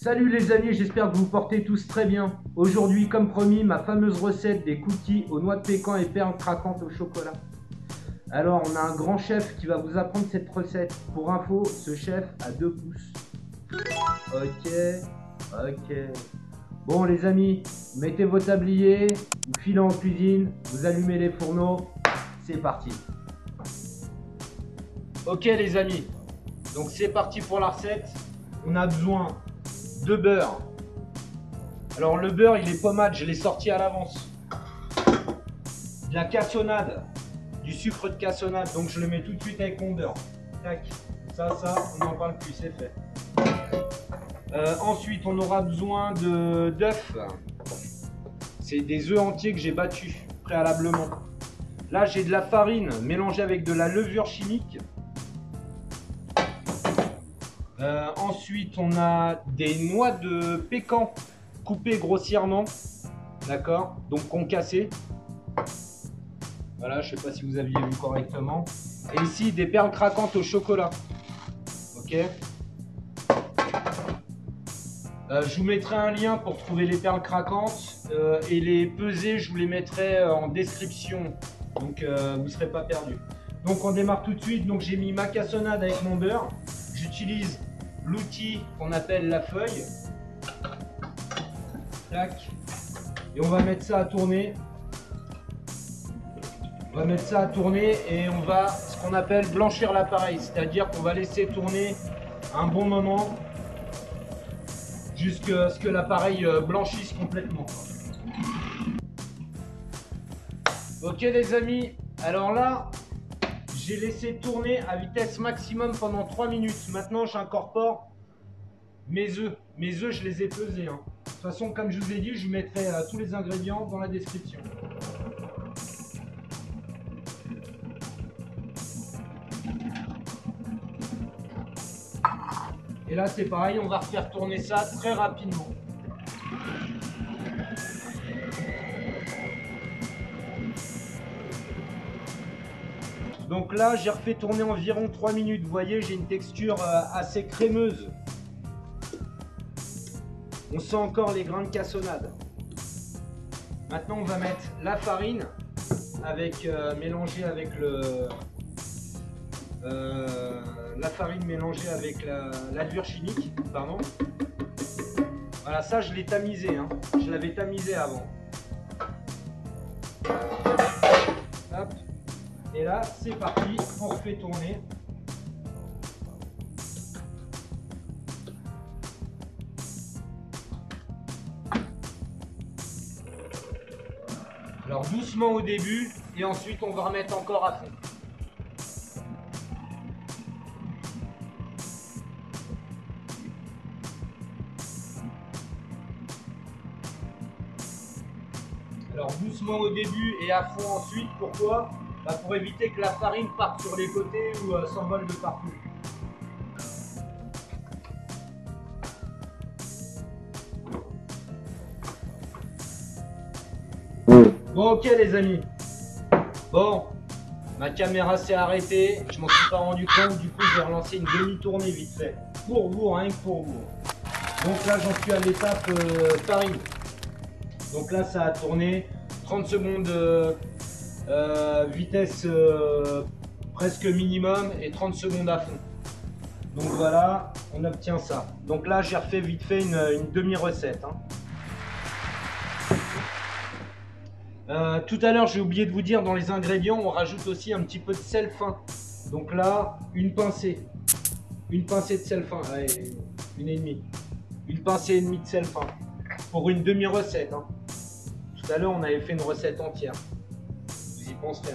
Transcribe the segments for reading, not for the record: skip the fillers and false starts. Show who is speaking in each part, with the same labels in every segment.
Speaker 1: Salut les amis, j'espère que vous portez tous très bien. Aujourd'hui, comme promis, ma fameuse recette des cookies aux noix de pécan et perles craquantes au chocolat. Alors, on a un grand chef qui va vous apprendre cette recette. Pour info, ce chef a 2 pouces. Ok. Bon les amis, mettez vos tabliers, vous filez en cuisine, vous allumez les fourneaux, c'est parti. Ok les amis, donc c'est parti pour la recette. On a besoin de beurre. Alors le beurre il est pommade, je l'ai sorti à l'avance. De la cassonade, du sucre de cassonade, donc je le mets tout de suite avec mon beurre. Tac, ça, on n'en parle plus, c'est fait. Ensuite on aura besoin d'œufs. C'est des œufs entiers que j'ai battus préalablement. Là j'ai de la farine mélangée avec de la levure chimique. Ensuite on a des noix de pécan coupées grossièrement, d'accord, donc concassées. Voilà, je sais pas si vous aviez vu correctement. Et ici des perles craquantes au chocolat. Ok. Je vous mettrai un lien pour trouver les perles craquantes et les peser, je vous les mettrai en description, donc vous ne serez pas perdus. Donc on démarre tout de suite. Donc j'ai mis ma cassonade avec mon beurre. J'utilise l'outil qu'on appelle la feuille. Tac. Et on va mettre ça à tourner. On va mettre ça à tourner et on va ce qu'on appelle blanchir l'appareil, c'est-à-dire qu'on va laisser tourner un bon moment jusqu'à ce que l'appareil blanchisse complètement. Ok les amis, alors là j'ai laissé tourner à vitesse maximum pendant 3 minutes. Maintenant j'incorpore mes œufs. Mes œufs je les ai pesés. De toute façon comme je vous ai dit, je vous mettrai tous les ingrédients dans la description. Et là c'est pareil, on va refaire tourner ça très rapidement. Donc là j'ai refait tourner environ 3 minutes. Vous voyez, j'ai une texture assez crémeuse. On sent encore les grains de cassonade. Maintenant on va mettre la farine avec mélangée avec la farine mélangée avec la levure chimique, pardon. Voilà, ça je l'ai tamisé, hein. Je l'avais tamisé avant. Hop. Et là c'est parti, on refait tourner. Alors doucement au début et ensuite on va remettre encore à fond. Alors doucement au début et à fond ensuite, pourquoi? Pour éviter que la farine parte sur les côtés ou s'envole de partout. Bon ok les amis. Bon, ma caméra s'est arrêtée, je m'en suis pas rendu compte, du coup je vais relancer une demi-tournée vite fait. Pour vous, rien que pour vous. Donc là j'en suis à l'étape farine. Donc là ça a tourné 30 secondes vitesse presque minimum et 30 secondes à fond. Donc voilà, on obtient ça. Donc là j'ai refait vite fait une demi-recette. Tout à l'heure j'ai oublié de vous dire, dans les ingrédients on rajoute aussi un petit peu de sel fin. Donc là une pincée de sel fin, allez, une pincée et demie de sel fin pour une demi-recette. Tout à l'heure on avait fait une recette entière, vous y penserez.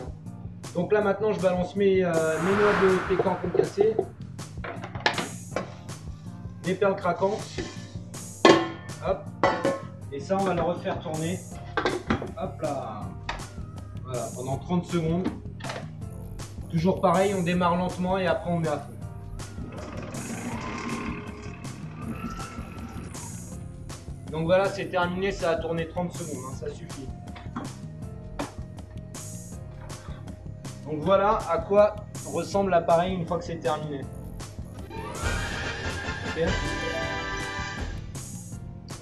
Speaker 1: Donc là maintenant je balance mes noix de pécan concassées, mes perles craquantes, hop, et ça on va le refaire tourner. Hop là, voilà, pendant 30 secondes. Toujours pareil, on démarre lentement et après on met à fond. Donc voilà, c'est terminé, ça a tourné 30 secondes, ça suffit. Donc voilà à quoi ressemble l'appareil une fois que c'est terminé. Okay.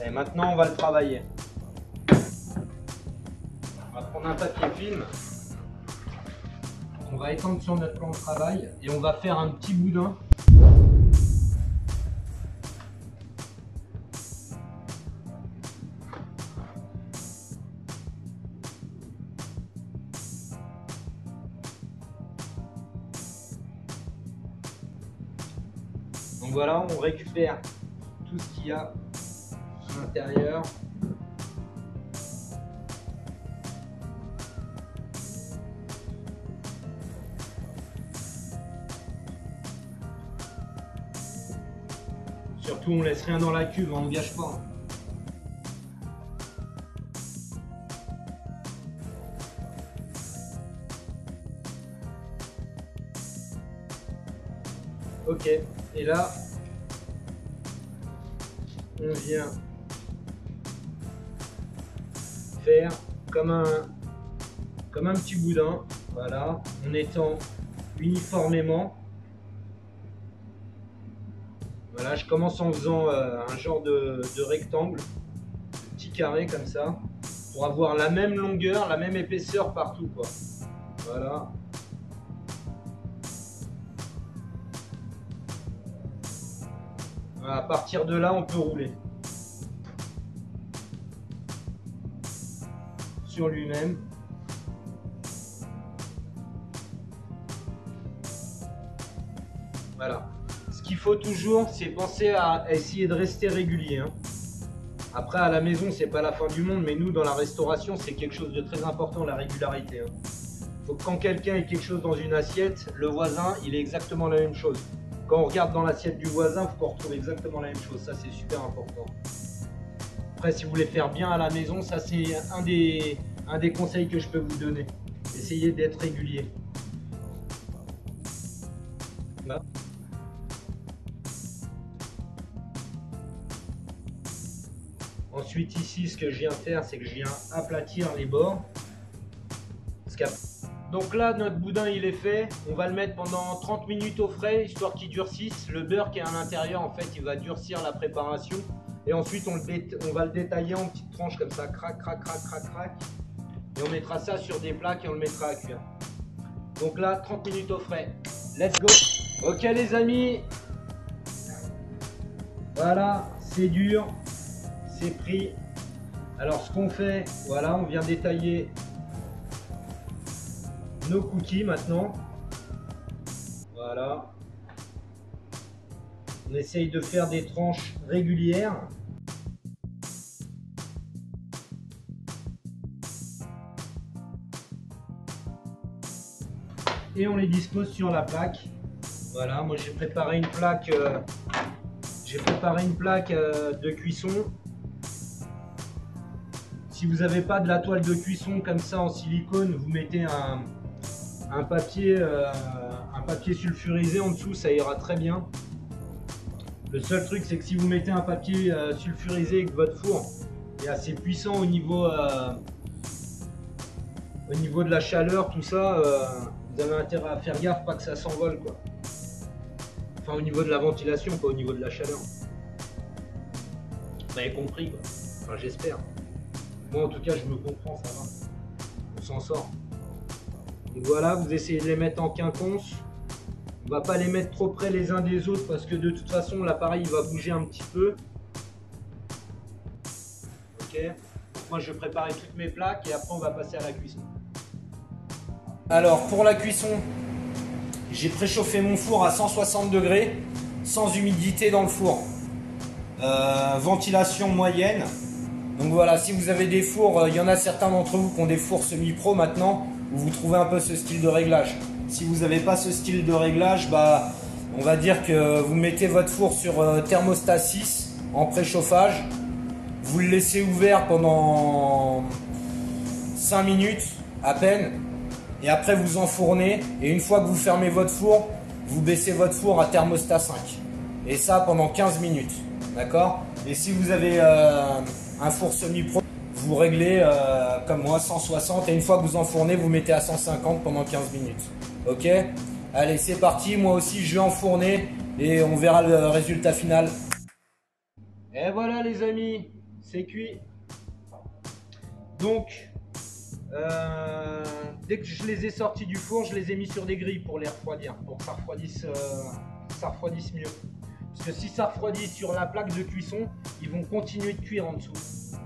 Speaker 1: Et maintenant, on va le travailler. On va prendre un papier film. On va étendre sur notre plan de travail et on va faire un petit boudin. Donc voilà, on récupère tout ce qu'il y a à l'intérieur. Surtout, on laisse rien dans la cuve, on ne gâche pas. Ok, et là, on vient faire comme un petit boudin, voilà, en étend uniformément. Voilà, je commence en faisant un genre de rectangle, petit carré comme ça, pour avoir la même longueur, la même épaisseur partout, quoi. Voilà. À partir de là, on peut rouler sur lui-même. Voilà. Ce qu'il faut toujours, c'est penser à essayer de rester régulier, hein. Après, à la maison, c'est pas la fin du monde, mais nous, dans la restauration, c'est quelque chose de très important, la régularité, hein. Faut que quand quelqu'un ait quelque chose dans une assiette, le voisin, il ait exactement la même chose. Quand on regarde dans l'assiette du voisin, il faut qu'on retrouve exactement la même chose. Ça, c'est super important. Après, si vous voulez faire bien à la maison, ça, c'est un des conseils que je peux vous donner. Essayez d'être régulier. Là. Ensuite, ici, ce que je viens de faire, c'est que je viens aplatir les bords. Donc là, notre boudin, il est fait. On va le mettre pendant 30 minutes au frais, histoire qu'il durcisse. Le beurre qui est à l'intérieur, en fait, il va durcir la préparation. Et ensuite, on va le détailler en petites tranches comme ça. Crac, crac, crac, crac, crac. Et on mettra ça sur des plaques et on le mettra à cuire. Donc là, 30 minutes au frais. Let's go. Ok les amis. Voilà, c'est dur. C'est pris. Alors ce qu'on fait, voilà, on vient détailler nos cookies maintenant. Voilà. On essaye de faire des tranches régulières. Et on les dispose sur la plaque. Voilà, moi j'ai préparé une plaque, de cuisson. Si vous n'avez pas de la toile de cuisson comme ça en silicone, vous mettez un papier sulfurisé en dessous, ça ira très bien. Le seul truc, c'est que si vous mettez un papier sulfurisé et que votre four est assez puissant au niveau de la chaleur, tout ça, vous avez intérêt à faire gaffe, pas que ça s'envole, quoi. Enfin, au niveau de la ventilation, pas au niveau de la chaleur. Vous avez compris, quoi. Enfin, j'espère. Moi, en tout cas, je me comprends, ça va. On s'en sort. Donc voilà, vous essayez de les mettre en quinconce. On va pas les mettre trop près les uns des autres parce que de toute façon, l'appareil va bouger un petit peu. Ok. Moi, je vais préparer toutes mes plaques et après, on va passer à la cuisson. Alors, pour la cuisson, j'ai préchauffé mon four à 160 degrés, sans humidité dans le four. Ventilation moyenne. Donc voilà, si vous avez des fours, il y en a certains d'entre vous qui ont des fours semi-pro maintenant, où vous trouvez un peu ce style de réglage. Si vous n'avez pas ce style de réglage, bah, on va dire que vous mettez votre four sur thermostat 6 en préchauffage. Vous le laissez ouvert pendant 5 minutes à peine. Et après vous enfournez. Et une fois que vous fermez votre four, vous baissez votre four à thermostat 5. Et ça pendant 15 minutes. D'accord? Et si vous avez un four semi-pro, vous réglez comme moi 160 et une fois que vous enfournez, vous mettez à 150 pendant 15 minutes. Ok? Allez, c'est parti. Moi aussi, je vais enfourner et on verra le résultat final. Et voilà les amis, c'est cuit. Donc, dès que je les ai sortis du four, je les ai mis sur des grilles pour les refroidir, pour que ça refroidisse mieux. Parce que si ça refroidit sur la plaque de cuisson, ils vont continuer de cuire en dessous.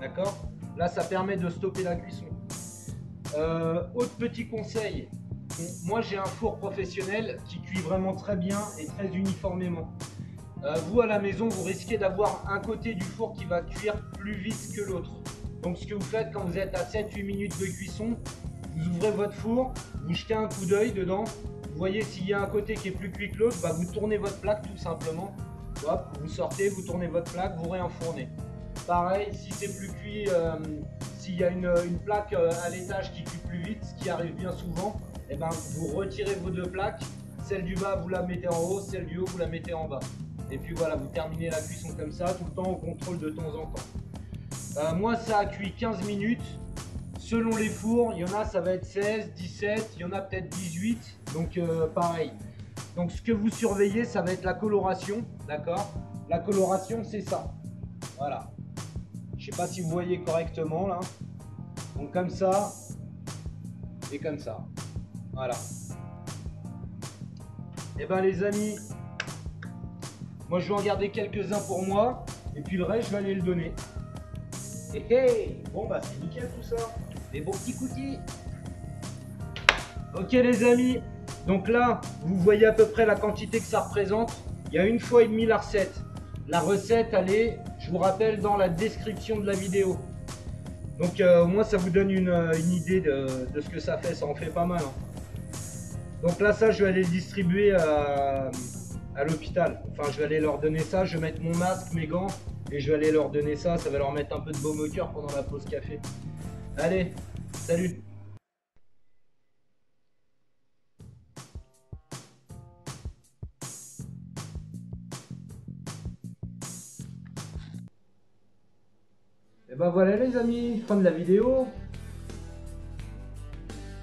Speaker 1: D'accord? Là, ça permet de stopper la cuisson. Autre petit conseil, moi j'ai un four professionnel qui cuit vraiment très bien et très uniformément. Vous à la maison, vous risquez d'avoir un côté du four qui va cuire plus vite que l'autre. Donc ce que vous faites quand vous êtes à 7-8 minutes de cuisson, vous ouvrez votre four, vous jetez un coup d'œil dedans, vous voyez s'il y a un côté qui est plus cuit que l'autre, bah vous tournez votre plaque tout simplement. Hop, vous sortez, vous tournez votre plaque, vous réenfournez. Pareil, si c'est plus cuit, s'il y a une plaque à l'étage qui cuit plus vite, ce qui arrive bien souvent, et ben vous retirez vos deux plaques, celle du bas vous la mettez en haut, celle du haut vous la mettez en bas. Et puis voilà, vous terminez la cuisson comme ça, tout le temps au contrôle de temps en temps. Moi ça a cuit 15 minutes, selon les fours, il y en a ça va être 16, 17, il y en a peut-être 18, donc pareil. Donc ce que vous surveillez, ça va être la coloration, d'accord? La coloration c'est ça, voilà. Je sais pas si vous voyez correctement là. Donc comme ça et comme ça. Voilà. Et ben les amis, moi je vais en garder quelques-uns pour moi et puis le reste je vais aller le donner. Et hey, bon bah c'est nickel tout ça. Des bons petits cookies. Ok les amis, donc là vous voyez à peu près la quantité que ça représente. Il y a 1,5 fois la recette. La recette elle est, je vous rappelle, dans la description de la vidéo. Donc au moins ça vous donne une idée de ce que ça fait, ça en fait pas mal. Hein. Donc là ça je vais aller le distribuer à l'hôpital. Enfin je vais aller leur donner ça, je vais mettre mon masque, mes gants et je vais aller leur donner ça, ça va leur mettre un peu de baume au cœur pendant la pause café. Allez, salut! Et ben voilà les amis, fin de la vidéo.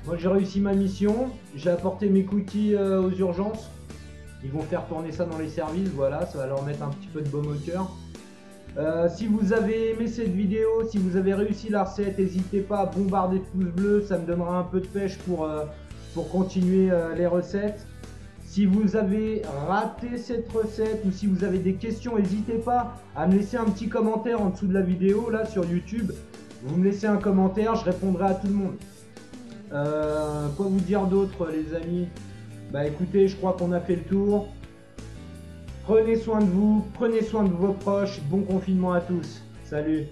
Speaker 1: Moi j'ai réussi ma mission, j'ai apporté mes cookies aux urgences. Ils vont faire tourner ça dans les services, voilà, ça va leur mettre un petit peu de baume au cœur. Si vous avez aimé cette vidéo, si vous avez réussi la recette, n'hésitez pas à bombarder de pouces bleus, ça me donnera un peu de pêche pour continuer les recettes. Si vous avez raté cette recette ou si vous avez des questions, n'hésitez pas à me laisser un petit commentaire en dessous de la vidéo, là sur YouTube. Vous me laissez un commentaire, je répondrai à tout le monde. Quoi vous dire d'autre les amis? Bah écoutez, je crois qu'on a fait le tour. Prenez soin de vous, prenez soin de vos proches, bon confinement à tous. Salut!